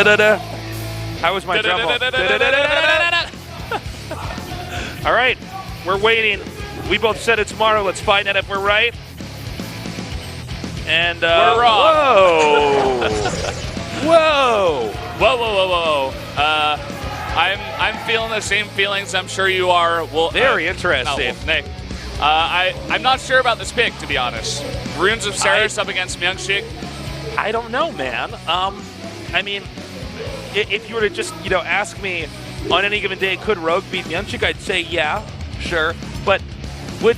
How was my drum roll? All right, we're waiting. We both said it's tomorrow. Let's find out if we're right. And we're wrong. Whoa! Whoa! I'm feeling the same feelings. I'm sure you are. Well, very interesting. Nick, I'm not sure about this pick, to be honest. Runes of Seras up against Myungshik. I don't know, man. I mean, if you were to just ask me on any given day, could Rogue beat Myungshik? I'd say yeah, sure. But would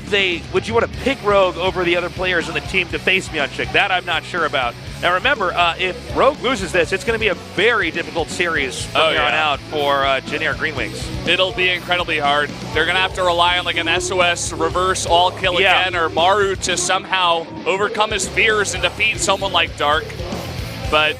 you want to pick Rogue over the other players in the team to face Myungshik? That I'm not sure about. Now remember, if Rogue loses this, it's going to be a very difficult series from here on out for Jin Air Green Wings. It'll be incredibly hard. They're going to have to rely on like an SOS reverse all kill again, or Maru to somehow overcome his fears and defeat someone like Dark. But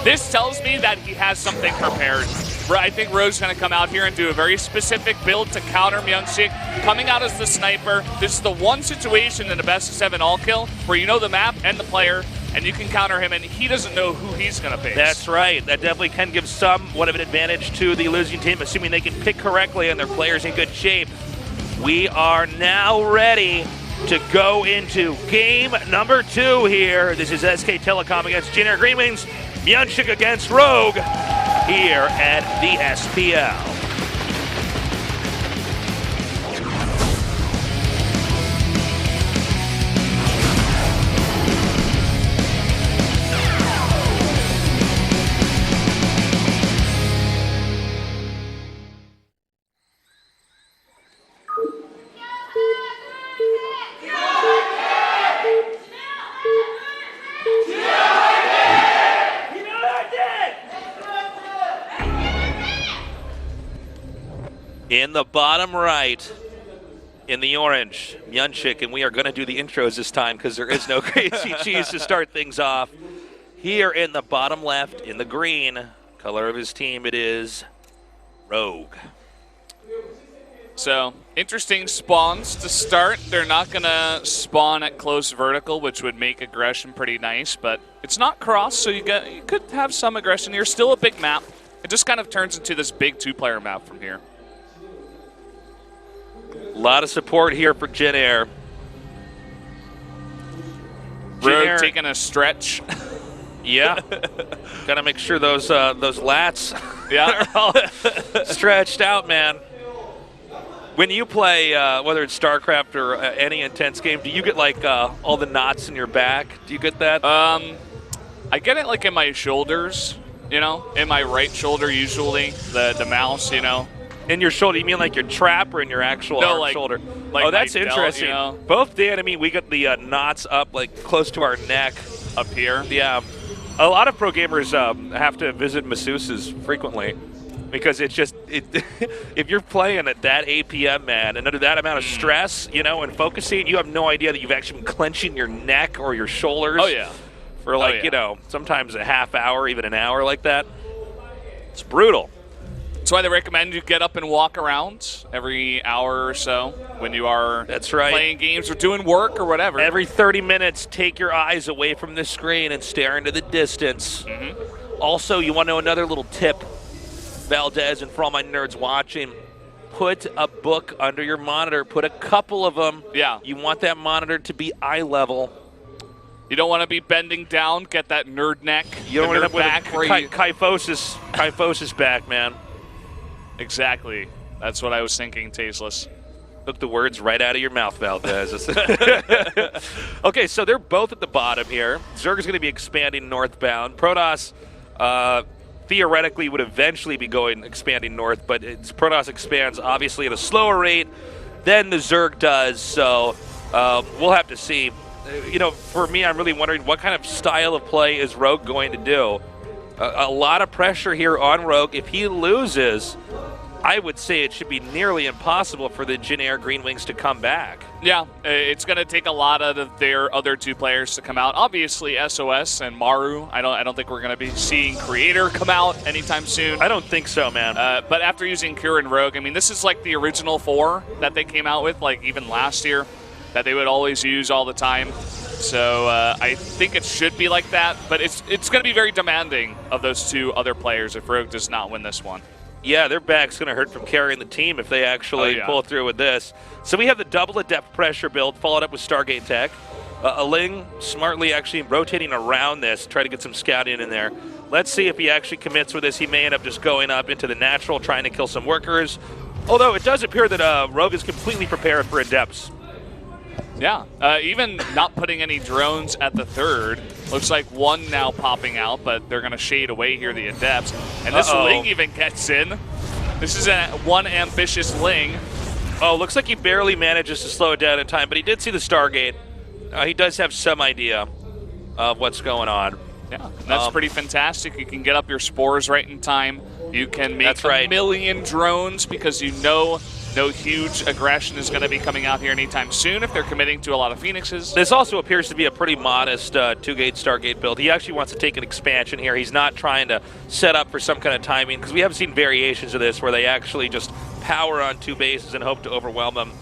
this tells me that he has something prepared. I think Rogue's going to come out here and do a very specific build to counter Myungshik. Coming out as the sniper, this is the one situation in the best of 7 all kill where you know the map and the player, and you can counter him, and he doesn't know who he's going to face. That's right. That definitely can give somewhat of an advantage to the losing team, assuming they can pick correctly and their players in good shape. We are now ready to go into game number 2 here. This is SK Telecom against Jin Air Green Wings. Myungshik against Rogue here at the SPL. In the bottom right, in the orange, Myungshik, and we are going to do the intros this time because there is no crazy cheese to start things off. Here in the bottom left, in the green, color of his team, it is Rogue. So, interesting spawns to start. They're not going to spawn at close vertical, which would make aggression pretty nice, but it's not cross, so you could have some aggression here. Still a big map. It just kind of turns into this big 2-player map from here. A lot of support here for Jin Air. Rogue taking a stretch. Yeah. Got to make sure those lats are all stretched out, man. When you play, whether it's Starcraft or any intense game, do you get like all the knots in your back? Do you get that? I get it like in my shoulders, in my right shoulder usually, the mouse, In your shoulder? You mean like your trap or in your actual arm shoulder? Like oh, that's interesting. Belt, Both Dan and me, we got the knots up like close to our neck. Up here? Yeah. A lot of pro gamers have to visit masseuses frequently because it's just, if you're playing at that APM, man, and under that amount of stress, and focusing, you have no idea that you've actually been clenching your neck or your shoulders. Oh, yeah. For like, sometimes a half hour, even an hour like that. It's brutal. That's why they recommend you get up and walk around every hour or so when you are playing games or doing work or whatever. Every 30 minutes, take your eyes away from the screen and stare into the distance. Also, you want to know another little tip, Valdez, and for all my nerds watching, put a book under your monitor. Put a couple of them. Yeah. You want that monitor to be eye level. You don't want to be bending down, get that nerd neck. You don't want to end up with a kyphosis back, man. Exactly. That's what I was thinking, Tasteless. Took the words right out of your mouth, Valdez. Okay, so they're both at the bottom here. Zerg is going to be expanding northbound. Protoss theoretically would eventually be expanding north, but Protoss expands obviously at a slower rate than the Zerg does, so we'll have to see. For me, I'm really wondering what kind of style of play is Rogue going to do. A lot of pressure here on Rogue. If he loses, I would say it should be nearly impossible for the Jin Air Green Wings to come back. Yeah, it's going to take a lot out of their other 2 players to come out. Obviously, SOS and Maru. I don't think we're going to be seeing Creator come out anytime soon. I don't think so, man. But after using Cure and Rogue, I mean, this is like the original 4 that they came out with, like even last year, that they would always use all the time. So I think it should be like that, but it's going to be very demanding of those two other players if Rogue does not win this one. Yeah, their back's going to hurt from carrying the team if they actually pull through with this. So we have the double adept pressure build followed up with Stargate Tech. Ling smartly actually rotating around this, try to get some scouting in there. Let's see if he actually commits with this. He may end up just going up into the natural, trying to kill some workers. Although it does appear that Rogue is completely prepared for Adepts. Yeah, even not putting any drones at the third. Looks like one now popping out, but they're going to shade away here, the Adepts. And this Ling even gets in. This is one ambitious Ling. Oh, looks like he barely manages to slow it down in time, but he did see the Stargate. He does have some idea of what's going on. Yeah, that's pretty fantastic. You can get up your spores right in time. You can make a million drones because you know no huge aggression is going to be coming out here anytime soon if they're committing to a lot of Phoenixes. This also appears to be a pretty modest two-gate Stargate build. He actually wants to take an expansion here. He's not trying to set up for some kind of timing because we have seen variations of this where they actually just power on two bases and hope to overwhelm them.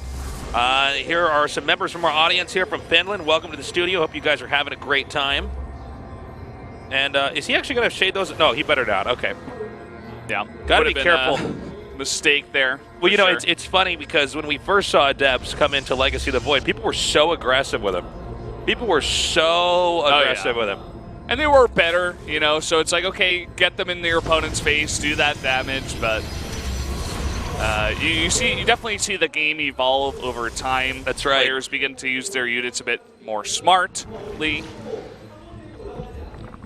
Here are some members from our audience here from Finland. Welcome to the studio. Hope you guys are having a great time. And is he actually going to shade those? No, he better not. Okay. Yeah. Got to be careful. Mistake there. Well, you know, it's funny because when we first saw Adepts come into Legacy of the Void, people were so aggressive with him. People were so aggressive with him. And they were better, you know, so it's like, okay, get them in their opponent's face, do that damage, but you definitely see the game evolve over time. That's right. Players begin to use their units a bit more smartly.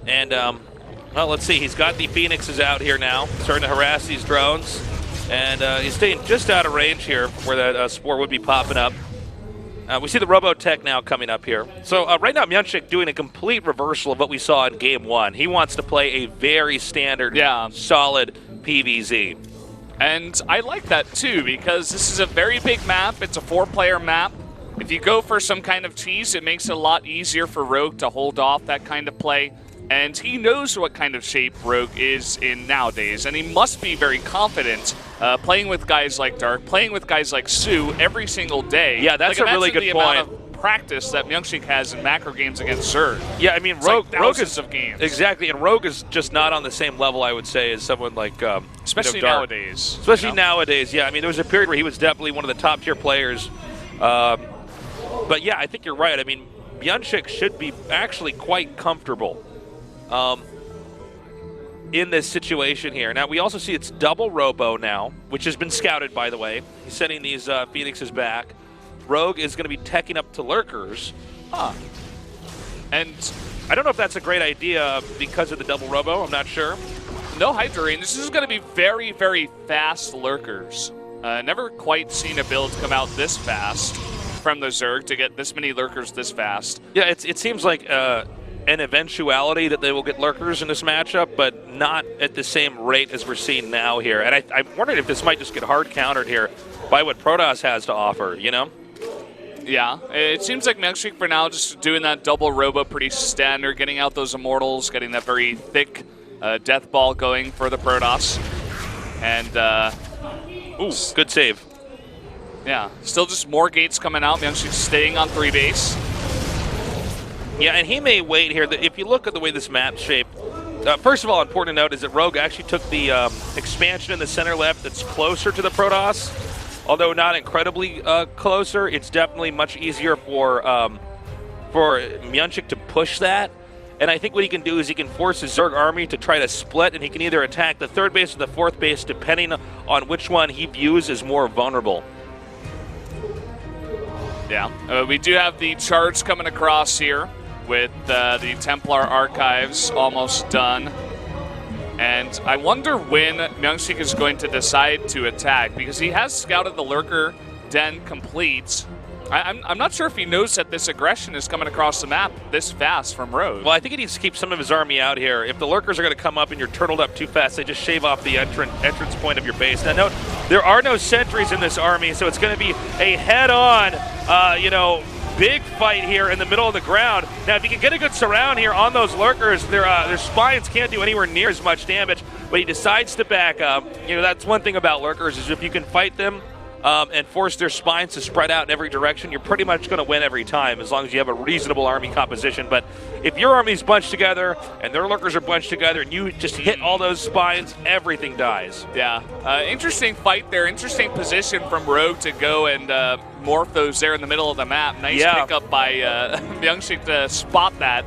And, well, let's see. He's got the Phoenixes out here now, starting to harass these drones. And he's staying just out of range here where that Spore would be popping up. We see the Robotech now coming up here. So right now, Myunchik doing a complete reversal of what we saw in Game 1. He wants to play a very standard, solid PvZ. And I like that, too, because this is a very big map. It's a 4-player map. If you go for some kind of cheese, it makes it a lot easier for Rogue to hold off that kind of play. And he knows what kind of shape Rogue is in nowadays, and he must be very confident playing with guys like Dark, playing with guys like Sue every single day. Yeah, that's a really good point. Amount of practice that Myunchik has in macro games against Zerg. Yeah, I mean, Rogue is of games. Exactly, and Rogue is just not on the same level, I would say, as someone like especially nowadays. Especially nowadays, yeah. I mean, there was a period where he was definitely one of the top tier players. But yeah, I think you're right. I mean, Myunchik should be actually quite comfortable in this situation here. Now, we also see it's double Robo now, which has been scouted, by the way. He's sending these Phoenixes back. Rogue is going to be teching up to Lurkers. And I don't know if that's a great idea because of the double Robo. I'm not sure. No Hydra Rain. This is going to be very, very fast Lurkers. Never quite seen a build come out this fast from the Zerg to get this many Lurkers this fast. Yeah, it seems like an eventuality that they will get Lurkers in this matchup, but not at the same rate as we're seeing now here. And I'm wondering if this might just get hard countered here by what Protoss has to offer, you know? Yeah, it seems like Myunchik for now just doing that double Robo pretty standard, getting out those Immortals, getting that very thick Death Ball going for the Protoss. And, ooh, good save. Yeah, still just more gates coming out. Myunchik staying on 3 base. Yeah, and he may wait here. If you look at the way this map's shaped, first of all, important to note is that Rogue actually took the expansion in the center left that's closer to the Protoss. Although not incredibly closer, it's definitely much easier for Myunchik to push that. And I think what he can do is he can force his Zerg army to try to split, and he can either attack the 3rd base or the 4th base, depending on which one he views as more vulnerable. Yeah, we do have the charge coming across here with the Templar Archives almost done. And I wonder when Myunchik is going to decide to attack, because he has scouted the Lurker Den complete. I'm not sure if he knows that this aggression is coming across the map this fast from Rogue. Well, I think he needs to keep some of his army out here. If the Lurkers are going to come up and you're turtled up too fast, they just shave off the entrance point of your base. Now, note, there are no sentries in this army, so it's going to be a head-on, big fight here in the middle of the ground. Now, if you can get a good surround here on those Lurkers, their spines can't do anywhere near as much damage, but he decides to back up. You know, that's one thing about Lurkers is if you can fight them and force their spines to spread out in every direction, you're pretty much going to win every time as long as you have a reasonable army composition. But if your army's bunched together and their lurkers are bunched together and you just hit all those spines, everything dies. Yeah, interesting fight there. Interesting position from Rogue to go and morph those there in the middle of the map. Nice pickup by Myungshik to spot that.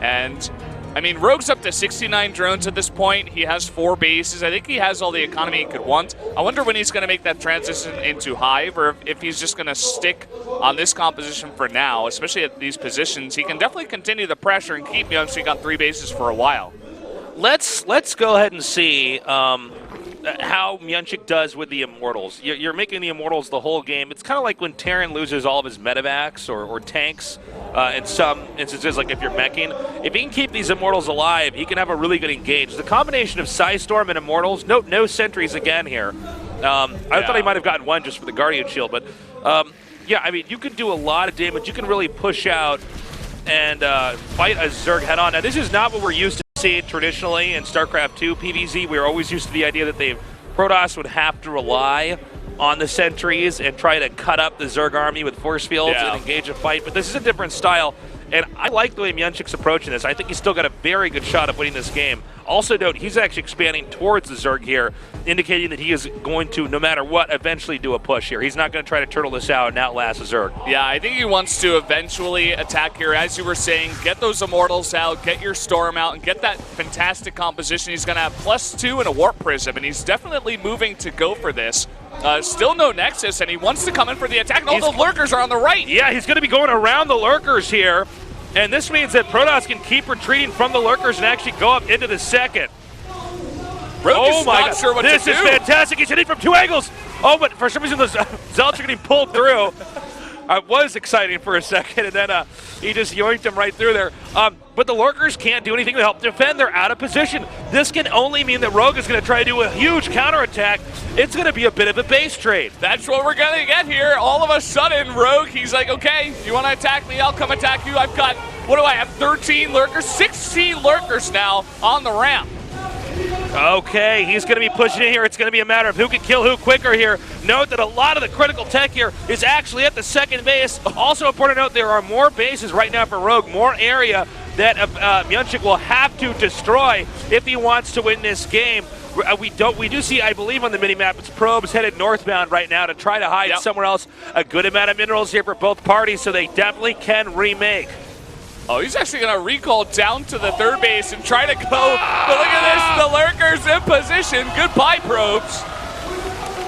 And I mean, Rogue's up to 69 drones at this point. He has 4 bases. I think he has all the economy he could want. I wonder when he's going to make that transition into Hive, or if he's just going to stick on this composition for now, especially at these positions. He can definitely continue the pressure and keep Myungshik on 3 bases for a while. Let's go ahead and see how Myungshik does with the Immortals. You're making the Immortals the whole game. It's kind of like when Terran loses all of his medevacs or tanks in some instances, like if you're meching. If he can keep these Immortals alive, he can have a really good engage. The combination of Psystorm and Immortals, no sentries again here. I thought he might have gotten one just for the Guardian Shield, but yeah, I mean, you can do a lot of damage. You can really push out and fight a Zerg head-on. Now, this is not what we're used to seeing traditionally in StarCraft 2 PvZ. We were always used to the idea that Protoss would have to rely on the sentries and try to cut up the Zerg army with force fields and engage a fight. But this is a different style, and I like the way Myungshik's approaching this. I think he's still got a very good shot of winning this game. Also note, he's actually expanding towards the Zerg here, indicating that he is going to, no matter what, eventually do a push here. He's not going to try to turtle this out and outlast the Zerg. Yeah, I think he wants to eventually attack here. As you were saying, get those Immortals out, get your Storm out, and get that fantastic composition. He's going to have +2 and a Warp Prism, and he's definitely moving to go for this. Still no Nexus, and he wants to come in for the attack. And all the Lurkers are on the right. Yeah, he's going to be going around the Lurkers here. And this means that Protoss can keep retreating from the Lurkers and actually go up into the second. Rogue is not sure what to do. This is fantastic. He's hitting from 2 angles. Oh, but for some reason, those Zealots are getting pulled through. It was exciting for a second, and then he just yoinked him right through there. But the Lurkers can't do anything to help defend. They're out of position. This can only mean that Rogue is going to try to do a huge counterattack. It's going to be a bit of a base trade. That's what we're going to get here. All of a sudden, Rogue, he's like, okay, you want to attack me? I'll come attack you. I've got, what do I have, 13 Lurkers? 16 Lurkers now on the ramp. Okay, he's going to be pushing in here. It's going to be a matter of who can kill who quicker here. Note that a lot of the critical tech here is actually at the second base. Also important to note, there are more bases right now for Rogue, more area that Myungshik will have to destroy if he wants to win this game. We do see, I believe on the minimap, it's probes headed northbound right now to try to hide somewhere else. A good amount of minerals here for both parties, so they definitely can remake. Oh, he's actually going to recall down to the third base and try to go. But look at this, the Lurkers in position. Goodbye, probes.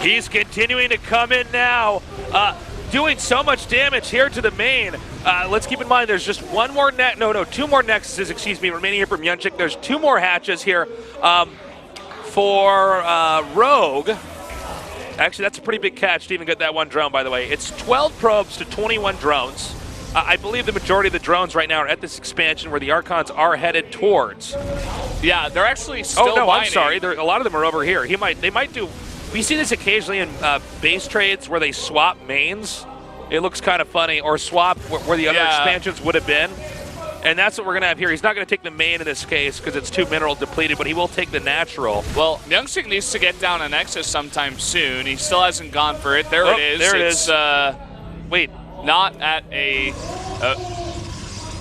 He's continuing to come in now, doing so much damage here to the main. Let's keep in mind there's just two more Nexuses, excuse me, remaining here from Myungshik. There's 2 more hatches here for Rogue. Actually, that's a pretty big catch to even get that 1 drone, by the way. It's 12 probes to 21 drones. I believe the majority of the drones right now are at this expansion where the Archons are headed towards. Yeah, they're actually still Oh, no, mining. I'm sorry. A lot of them are over here. They might do... We see this occasionally in base trades where they swap mains. It looks kind of funny. Or swap where the other expansions would have been. And that's what we're going to have here. He's not going to take the main in this case because it's too mineral depleted, but he will take the natural. Well, Myungshik needs to get down a Nexus sometime soon. He still hasn't gone for it. There it is. There it is. Wait. Not at a...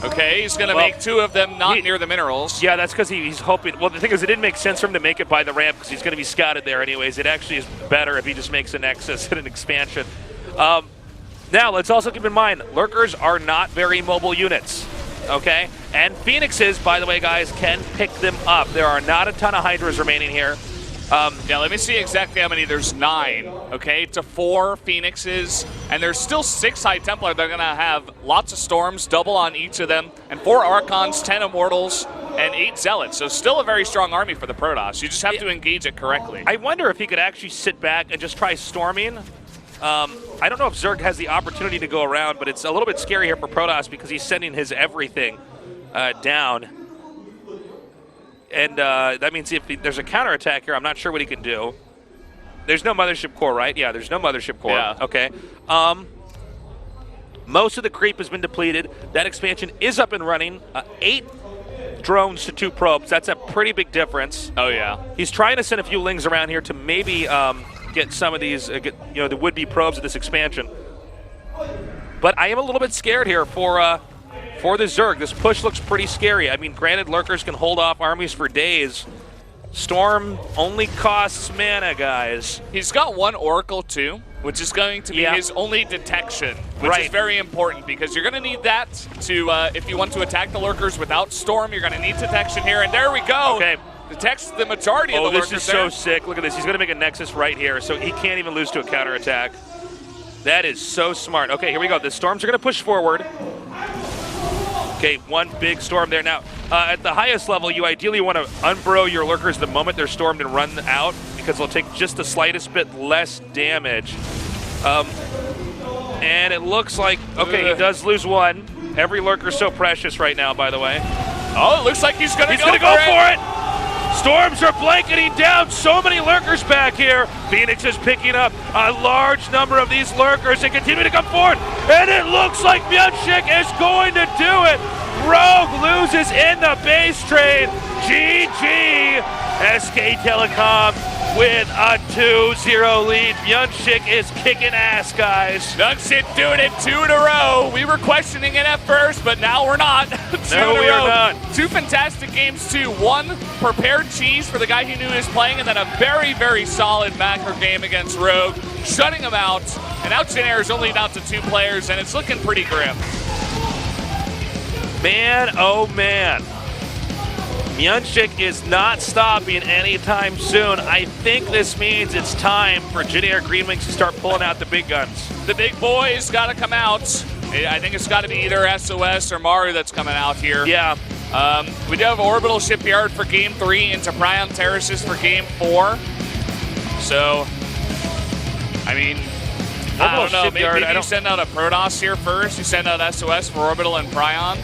okay, he's going to make 2 of them not near the minerals. Yeah, that's because he's hoping... Well, the thing is, it didn't make sense for him to make it by the ramp because he's going to be scouted there anyways. It actually is better if he just makes a Nexus at an expansion. Now, let's also keep in mind, Lurkers are not very mobile units, okay? And Phoenixes, by the way, guys, can pick them up. There are not a ton of Hydras remaining here. Yeah, let me see exactly how many. There's 9, okay, to 4 Phoenixes, and there's still 6 High Templar. They're going to have lots of Storms, double on each of them, and 4 Archons, 10 Immortals, and 8 Zealots. So still a very strong army for the Protoss. You just have to engage it correctly. I wonder if he could actually sit back and just try storming. I don't know if Zerg has the opportunity to go around, but it's a little bit scary here for Protoss because he's sending his everything down. And that means if there's a counterattack here, I'm not sure what he can do. There's no Mothership Core, right? Yeah, there's no Mothership Core. Yeah. Okay. Most of the creep has been depleted. That expansion is up and running. 8 drones to 2 probes. That's a pretty big difference. Oh, yeah. He's trying to send a few lings around here to maybe get some of these, the would-be probes of this expansion. But I am a little bit scared here for the Zerg. This push looks pretty scary. I mean, granted, lurkers can hold off armies for days. Storm only costs mana, guys. He's got one Oracle too, which is going to be his only detection, which is very important because you're going to need that to, if you want to attack the lurkers without Storm, you're going to need detection here, and there we go. Okay. Detects the majority of the lurkers. This is so sick. Look at this. He's going to make a Nexus right here, so he can't even lose to a counterattack. That is so smart. Okay, here we go. The Storms are going to push forward. Okay, one big storm there. Now, at the highest level, you ideally want to unburrow your lurkers the moment they're stormed and run out because they'll take just the slightest bit less damage. And it looks like, okay, he does lose one. Every lurker's so precious right now, by the way. Oh, it looks like he's going to go for it. Storms are blanketing down so many lurkers back here. Phoenix is picking up a large number of these lurkers and continue to come forward. And it looks like Myunchik is going to do it. Rogue loses in the base trade. GG. SK Telecom with a 2-0 lead. Myunchik is kicking ass, guys. Myunchik doing it 2 in a row. We were questioning it at first, but now we're not. No, we are not. 2 fantastic games, too. One prepared cheese for the guy who knew he was playing, and then a very, very solid macro game against Rogue, shutting him out. And now Jin is only down to 2 players, and it's looking pretty grim. Man, oh man. Myunchik is not stopping anytime soon. I think this means it's time for Jin Air Green Wings to start pulling out the big guns. The big boys got to come out. I think it's got to be either SOS or Maru that's coming out here. Yeah. We do have Orbital Shipyard for Game 3 into Prion Terraces for Game 4. So, I mean, I don't know. Maybe you send out a Protoss here first. You send out SOS for Orbital and Prion.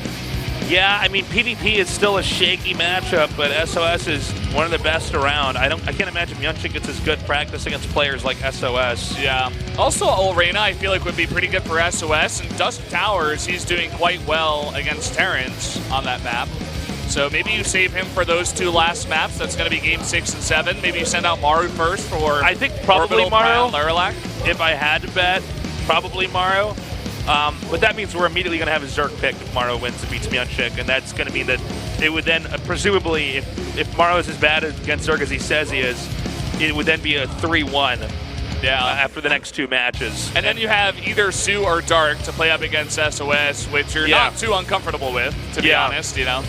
Yeah, I mean, PvP is still a shaky matchup, but SOS is one of the best around. I can't imagine Myunchik gets as good practice against players like SOS. Yeah. Also, Olrena, I feel like would be pretty good for SOS, and Dusk Towers, he's doing quite well against Terrans on that map. So maybe you save him for those 2 last maps. That's going to be Game 6 and 7. Maybe you send out Maru first for I think probably Orbital, Maru. Lurelak. If I had to bet, probably Maru. But that means we're immediately going to have a Zerg pick if Maru wins and beats Myunchik, and that's going to mean that it would then, presumably, if Maru is as bad against Zerg as he says he is, it would then be a 3-1 after the next 2 matches. And then you have either Sue or Dark to play up against SOS, which you're not too uncomfortable with, to be honest, you know.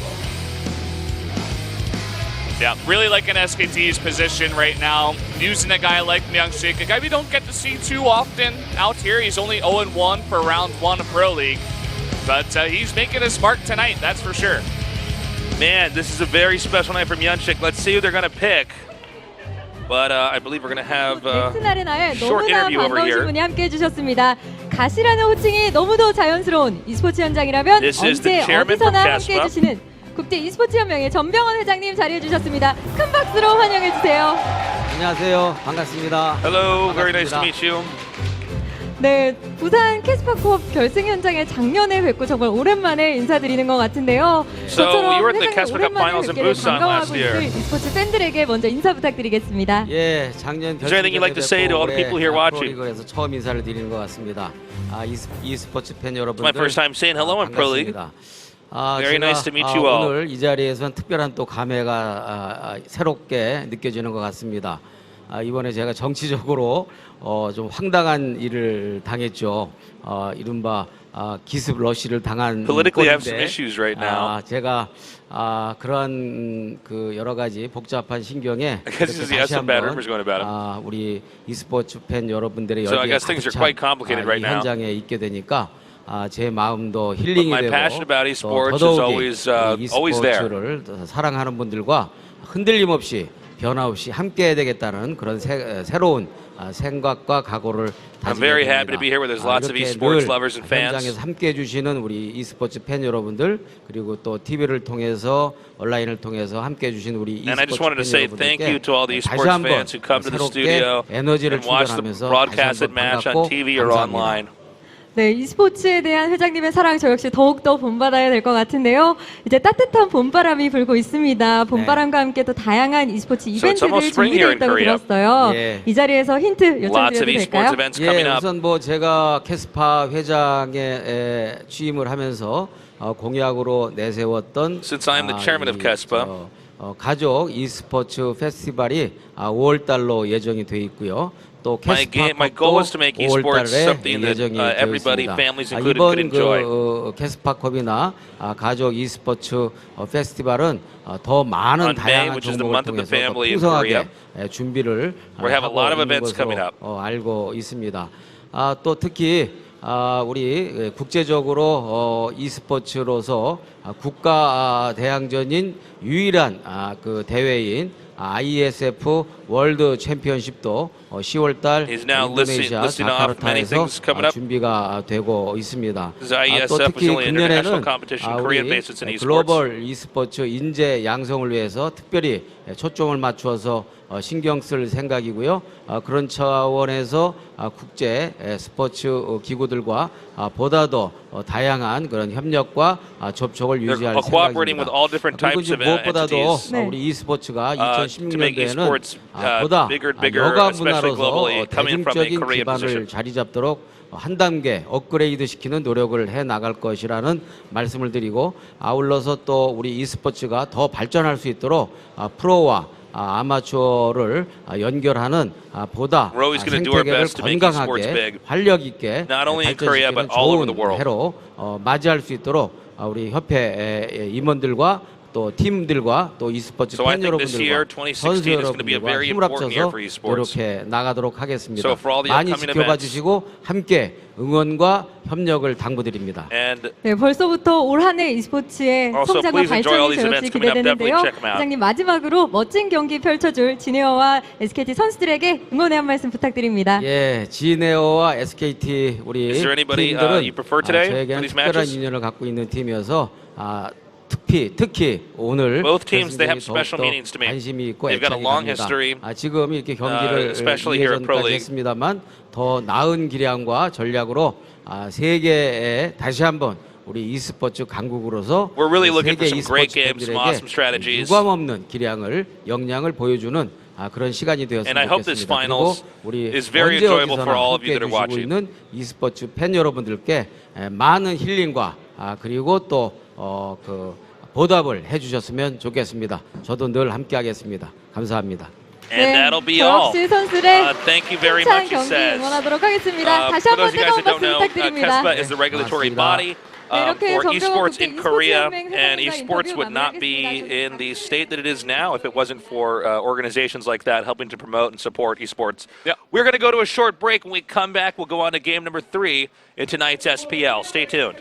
Yeah, really liking SKT's position right now. Using a guy like Myunchik, a guy we don't get to see too often out here. He's only 0-1 for round 1 of Pro League. But he's making his mark tonight, that's for sure. Man, this is a very special night for Myunchik. Let's see who they're going to pick. But I believe we're going to have a short interview over here. 분이 함께 해주셨습니다. 가시라는 호칭이 너무도 자연스러운 e스포츠 현장이라면 언제 어디서나 함께 해주시는 국제 e스포츠 연맹의 전병헌 회장님 자리해 주셨습니다. 큰 박수로 환영해 주세요. 안녕하세요. 반갑습니다. Hello, very nice to meet you. 네, 부산 캐스파컵 결승 현장에 작년에 뵙고 정말 오랜만에 인사드리는 것 같은데요. So you were at the 회장님 Casper Cup Finals in Busan last year. e스포츠 팬들에게 먼저 인사 부탁드리겠습니다. 예, 작년 Is there anything you'd like to say to all the people here watching? 프로리그에서 처음 인사를 드리는 것 같습니다. e스포츠 팬 여러분들. It's my first time saying hello in Pro League. Very nice to meet you all. 오늘 이 자리에서는 특별한 또 감회가 새롭게 느껴지는 것 같습니다. 이번에 제가 정치적으로 좀 황당한 일을 당했죠. 이른바 기습 러시를 당한 Politically, I have some 꼴인데, issues right now. 제가 그런 그 여러 가지 복잡한 신경에 I guess you have some bad rumors going about him. 우리 e스포츠 팬 여러분들의 So I 열기에 guess things are 가득 quite 찬 complicated right 이 now. 현장에 있게 되니까 제 마음도 힐링이 My 되고 passion about 또 esports is 더더욱이 always there. e스포츠를 사랑하는 분들과 흔들림 없이 변화 없이 함께해야 되겠다는 그런 새로운 생각과 각오를 I'm 다지게 very 됩니다. happy to be here where there's lots of 이렇게 esports 늘 lovers and fans. 현장에서 함께해 주시는 우리 e스포츠 팬 여러분들 그리고 또 TV를 통해서 온라인을 통해서 함께해 주신 우리 And I just e스포츠 wanted to say 팬 thank you to all the 여러분들께 다시 esports 한번 fans who come to the 새롭게 studio 에너지를 and watch the 충전하면서 다시 broadcasted 한번 match on 반갑고 TV or 감사합니다. online. 네, e스포츠에 대한 회장님의 사랑 저 역시 더욱더 본받아야 될 것 같은데요. 이제 따뜻한 봄바람이 불고 있습니다. 봄바람과 함께 또 다양한 e스포츠 이벤트들 준비되어 있다고 들었어요. 예. 이 자리에서 힌트 요청드려도 될까요? 예, 우선 뭐 제가 캐스파 회장에 취임을 하면서 공약으로 내세웠던 Since I'm the chairman of CASPA, 가족 e스포츠 페스티벌이 5월 달로 예정이 돼 있고요. 또 my goal is to make 5월 esports 달에 something that 예정이 everybody, 되어 있습니다. families included, could 이번 enjoy. 캐스파컵이나 가족 e스포츠 페스티벌은 더 많은 On May, 다양한 which is the 종목을 month of the 통해서 더 family in 풍성하게 준비를 We have a 하고 lot of 있는 events coming 것으로 up. 알고 있습니다. 또 특히 우리 국제적으로 e스포츠로서 국가 대항전인 유일한 그 대회인 ISF 월드 챔피언십도 10월달 He's now 인도네시아 listing off many 자카르타에서 things coming up. 준비가 되고 있습니다. This is ISF, 또 which is 특히 only an international 금년에는 competition, Korea 우리 based in esports. 글로벌 e스포츠 인재 양성을 위해서 특별히 초점을 맞추어서 신경 쓸 생각이고요. 그런 차원에서 국제 스포츠 기구들과 보다 더 다양한 그런 협력과 접촉을 유지할 They're cooperating with 생각입니다. all different 그리고 types of 무엇보다도 entities. 네. 우리 e스포츠가 To make 2016년도에는 esports 보다 bigger and bigger, 여가 especially 문화로서 globally, coming from a 대중적인 Korean 기반을 position. 자리 잡도록 한 단계 업그레이드 시키는 노력을 해 나갈 것이라는 말씀을 드리고, 아울러서 또 우리 e스포츠가 더 발전할 수 있도록 프로와 아마추어를 연결하는 보다 We're always gonna do our 생태계를 best to make esports 건강하게 big. 활력 있게 Not only in Korea, 발전시키는 but all over the 좋은 world. 해로 맞이할 수 있도록 우리 협회 임원들과 또 팀들과 또 e스포츠 So I 팬 think this year, 여러분들과 2016 선수 is going to be a 여러분들과 very 힘을 important year 합쳐서 for esports. 이렇게 나가도록 하겠습니다. So for all the 많이 upcoming 지켜봐 events. 주시고 함께 응원과 협력을 당부드립니다. And 네, 벌써부터 올 한 해 e스포츠의 Also, 성장과 please enjoy all 발전이 these 저 events 역시 coming up. 기대되는데요. Definitely check them out. 회장님 마지막으로 멋진 경기 펼쳐줄 진에어와 SKT 선수들에게 응원의 한 말씀 부탁드립니다. 예, 진에어와 SKT 우리 Is there anybody, 팀들은 you prefer today for 저에게는 these 특별한 matches? 인연을 갖고 있는 팀이어서 특히 오늘 Both teams, they have 결승전이 special 더욱더 meanings to me. 관심이 있고 They've got a 애착이 long 갑니다. history, 지금 이렇게 경기를 especially here at Pro 2회전까지 League. 했습니다만 더 나은 기량과 전략으로 세계에 다시 한번 우리 e스포츠 강국으로서 We're really looking for 세계 some great e스포츠 games, some 팬들에게 awesome strategies. 유감 없는 기량을 역량을 보여주는 그런 시간이 되었으면 And I hope this 좋겠습니다. 그리고 finals 우리 is very 언제 enjoyable for 어디서나 all of you 함께 that are 해주시고 watching. 있는 e스포츠 팬 여러분들께 많은 힐링과 그리고 또 보답을 해주셨으면 좋겠습니다. 저도 늘 함께하겠습니다. 감사합니다. And that'll be 저 all. 역시 선수들의 Thank you very 힘찬 much, he 경기 says. 응원하도록 하겠습니다. 다시 For 한번 those of you guys 뜨거운 that don't 박수 know, 부탁드립니다. CASPA is the regulatory body 이렇게 for 정병원 esports 국제 in Korea, esports and 연맹 esports 회장님과 would not 인터뷰 be 마무리하겠습니다. in the state that it is now if it wasn't for organizations like that helping to promote and support esports. Yep. We're going to go to a short break. When we come back, we'll go on to game number 3 in tonight's SPL. Stay tuned.